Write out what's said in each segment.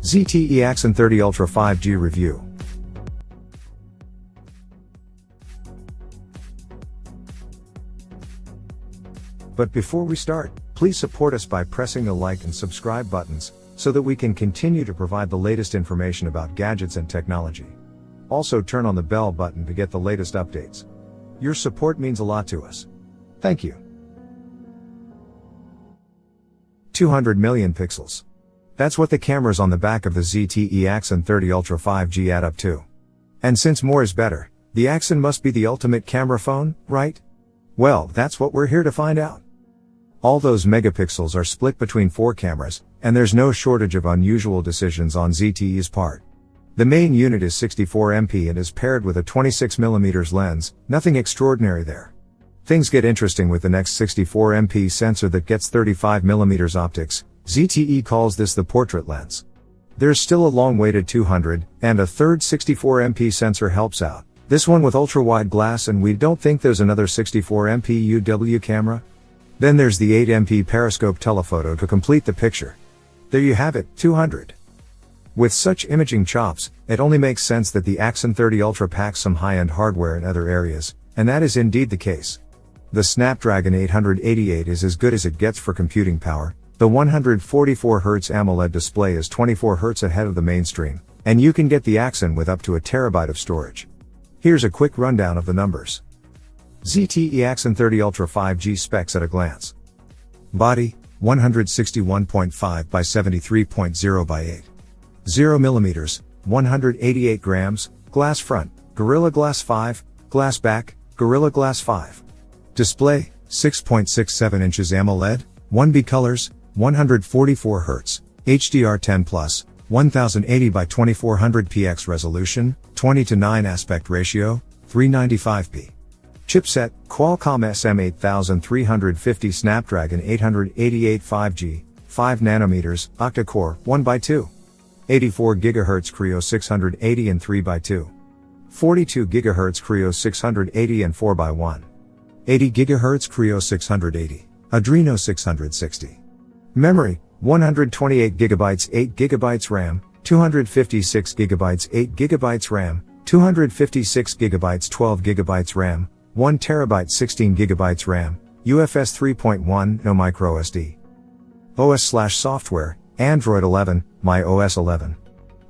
ZTE Axon 30 Ultra 5G Review. But before we start, please support us by pressing the like and subscribe buttons, so that we can continue to provide the latest information about gadgets and technology. Also turn on the bell button to get the latest updates. Your support means a lot to us. Thank you. 200 million pixels. That's what the cameras on the back of the ZTE Axon 30 Ultra 5G add up to. And since more is better, the Axon must be the ultimate camera phone, right? Well, that's what we're here to find out. All those megapixels are split between 4 cameras, and there's no shortage of unusual decisions on ZTE's part. The main unit is 64MP and is paired with a 26mm lens, nothing extraordinary there. Things get interesting with the next 64MP sensor that gets 35mm optics. ZTE calls this the portrait lens. There's still a long way to 200, and a third 64MP sensor helps out. This one with ultra-wide glass, and we don't think there's another 64MP UW camera. Then there's the 8MP periscope telephoto to complete the picture. There you have it, 200. With such imaging chops, it only makes sense that the Axon 30 Ultra packs some high-end hardware in other areas, and that is indeed the case. The Snapdragon 888 is as good as it gets for computing power. The 144Hz AMOLED display is 24Hz ahead of the mainstream, and you can get the Axon with up to a terabyte of storage. Here's a quick rundown of the numbers. ZTE Axon 30 Ultra 5G specs at a glance. Body, 161.5 by 73.0 by 8. 0 mm, 188 grams, glass front, Gorilla Glass 5, glass back, Gorilla Glass 5. Display, 6.67 inches AMOLED, 1B colors, 144 Hz, HDR10+, 1080 by 2400 px resolution, 20:9 aspect ratio, 395p. Chipset, Qualcomm SM8350 Snapdragon 888 5G, 5 nanometers, octa-core, 1x2. 84 GHz Creo 680 and 3x2. 42 GHz Creo 680 and 4x1. 80 GHz Creo 680, Adreno 660. Memory, 128 GB 8 GB RAM, 256 GB 8 GB RAM, 256 GB 12 GB RAM, 1 TB 16 GB RAM, UFS 3.1, no microSD. OS/software, Android 11, MyOS 11.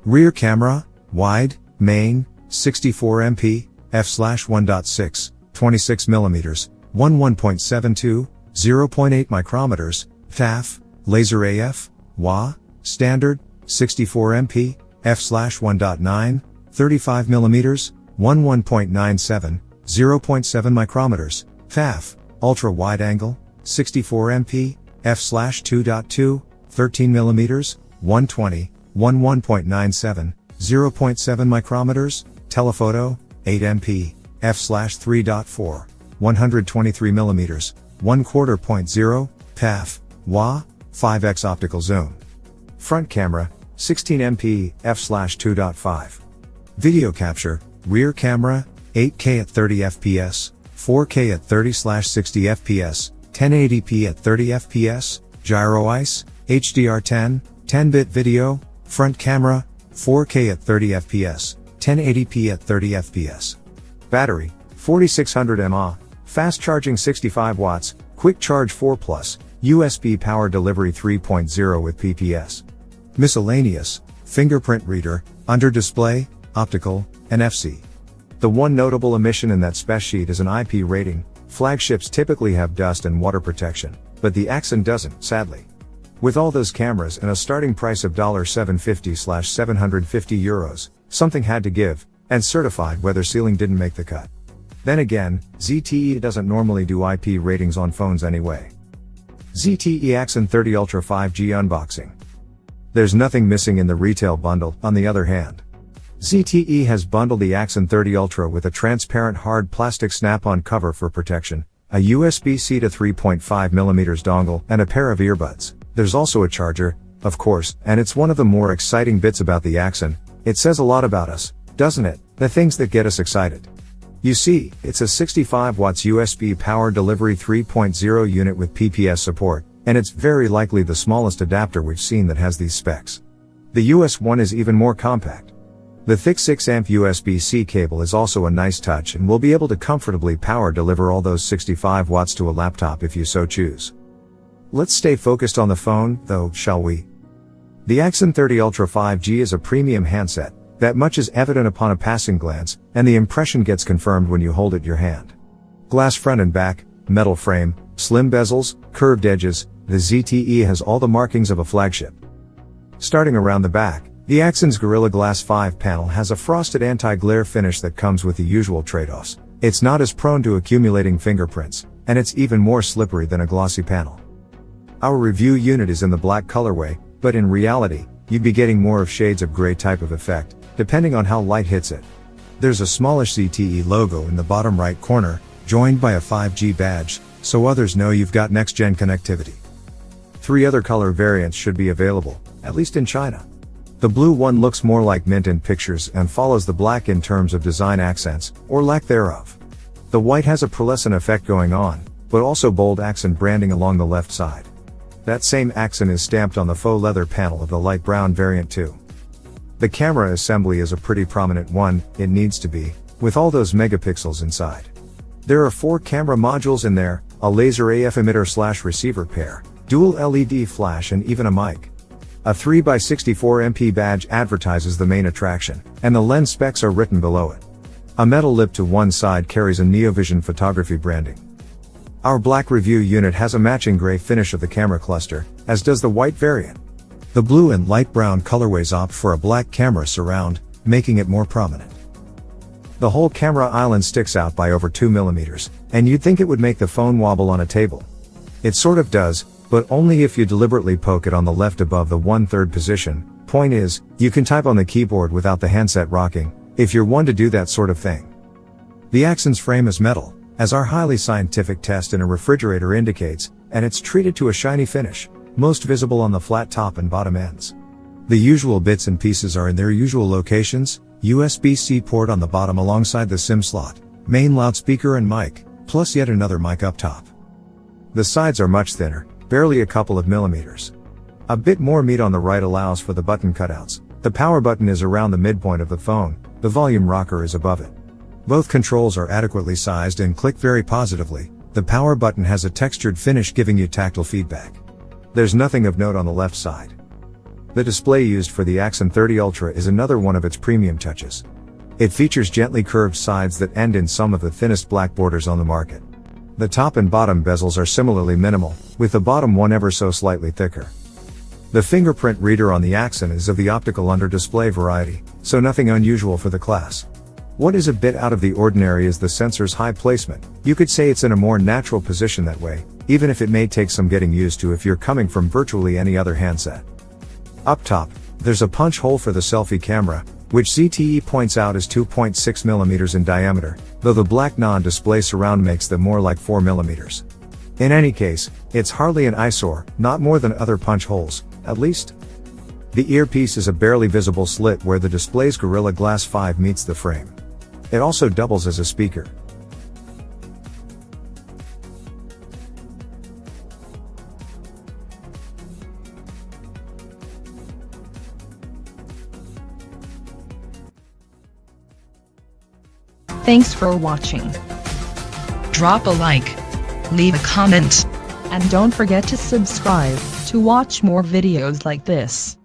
Rear camera, wide, main, 64MP, f/1.6, 26mm, 11.72, 0.8 micrometers, FAF, laser AF, WA, standard, 64MP, f/1.9, 35mm, 11.97, 0.7 micrometers, FAF, ultra wide angle, 64MP, f/2.2, 13mm, 120, 11.97, 0.7 micrometers, telephoto, 8MP, f/3.4, 123mm, 1/4.0, PAF, WA, 5x optical zoom. Front camera, 16MP, f/2.5. Video capture, rear camera, 8K at 30 fps, 4K at 30/60 fps, 1080p at 30 fps, gyro ICE, HDR10, 10-bit video, front camera, 4K at 30 fps, 1080p at 30 fps. Battery, 4600 mAh, fast charging 65 watts, quick charge 4+, USB power delivery 3.0 with PPS. Miscellaneous, fingerprint reader, under display, optical, NFC. The one notable omission in that spec sheet is an IP rating. Flagships typically have dust and water protection, but the Axon doesn't, sadly. With all those cameras and a starting price of $750/750 euros, something had to give, and certified weather sealing didn't make the cut. Then again, ZTE doesn't normally do IP ratings on phones anyway. ZTE Axon 30 Ultra 5G unboxing. There's nothing missing in the retail bundle, on the other hand. ZTE has bundled the Axon 30 Ultra with a transparent hard plastic snap-on cover for protection, a USB-C to 3.5mm dongle, and a pair of earbuds. There's also a charger, of course, and it's one of the more exciting bits about the Axon. It says a lot about us, doesn't it? The things that get us excited. You see, it's a 65 watts USB power delivery 3.0 unit with PPS support, and it's very likely the smallest adapter we've seen that has these specs. The US one is even more compact. The thick 6-amp USB-C cable is also a nice touch and will be able to comfortably power deliver all those 65 watts to a laptop if you so choose. Let's stay focused on the phone, though, shall we? The Axon 30 Ultra 5G is a premium handset. That much is evident upon a passing glance, and the impression gets confirmed when you hold it in your hand. Glass front and back, metal frame, slim bezels, curved edges, the ZTE has all the markings of a flagship. Starting around the back, the Axon's Gorilla Glass 5 panel has a frosted anti-glare finish that comes with the usual trade-offs. It's not as prone to accumulating fingerprints, and it's even more slippery than a glossy panel. Our review unit is in the black colorway, but in reality, you'd be getting more of shades of gray type of effect, depending on how light hits it. There's a smallish ZTE logo in the bottom right corner, joined by a 5G badge, so others know you've got next-gen connectivity. 3 other color variants should be available, at least in China. The blue one looks more like mint in pictures and follows the black in terms of design accents, or lack thereof. The white has a pearlescent effect going on, but also bold Axon branding along the left side. That same Axon is stamped on the faux leather panel of the light brown variant too. The camera assembly is a pretty prominent one, it needs to be, with all those megapixels inside. There are 4 camera modules in there, a laser AF emitter/receiver pair, dual LED flash and even a mic. A 3x64MP badge advertises the main attraction, and the lens specs are written below it. A metal lip to one side carries a NeoVision photography branding. Our black review unit has a matching gray finish of the camera cluster, as does the white variant. The blue and light brown colorways opt for a black camera surround, making it more prominent. The whole camera island sticks out by over 2 mm, and you'd think it would make the phone wobble on a table. It sort of does, but only if you deliberately poke it on the left above the 1/3 position. Point is, you can type on the keyboard without the handset rocking, if you're one to do that sort of thing. The Axon's frame is metal, as our highly scientific test in a refrigerator indicates, and it's treated to a shiny finish, most visible on the flat top and bottom ends. The usual bits and pieces are in their usual locations: USB-C port on the bottom alongside the SIM slot, main loudspeaker and mic, plus yet another mic up top. The sides are much thinner, barely a couple of millimeters. A bit more meat on the right allows for the button cutouts. The power button is around the midpoint of the phone, the volume rocker is above it. Both controls are adequately sized and click very positively. The power button has a textured finish giving you tactile feedback. There's nothing of note on the left side. The display used for the Axon 30 Ultra is another one of its premium touches. It features gently curved sides that end in some of the thinnest black borders on the market. The top and bottom bezels are similarly minimal, with the bottom one ever so slightly thicker. The fingerprint reader on the Axon is of the optical under-display variety, so nothing unusual for the class. What is a bit out of the ordinary is the sensor's high placement. You could say it's in a more natural position that way, even if it may take some getting used to if you're coming from virtually any other handset. Up top, there's a punch hole for the selfie camera, which ZTE points out is 2.6 mm in diameter, though the black non-display surround makes them more like 4 mm. In any case, it's hardly an eyesore, not more than other punch holes, at least. The earpiece is a barely visible slit where the display's Gorilla Glass 5 meets the frame. It also doubles as a speaker. Thanks for watching. Drop a like, leave a comment, and don't forget to subscribe to watch more videos like this.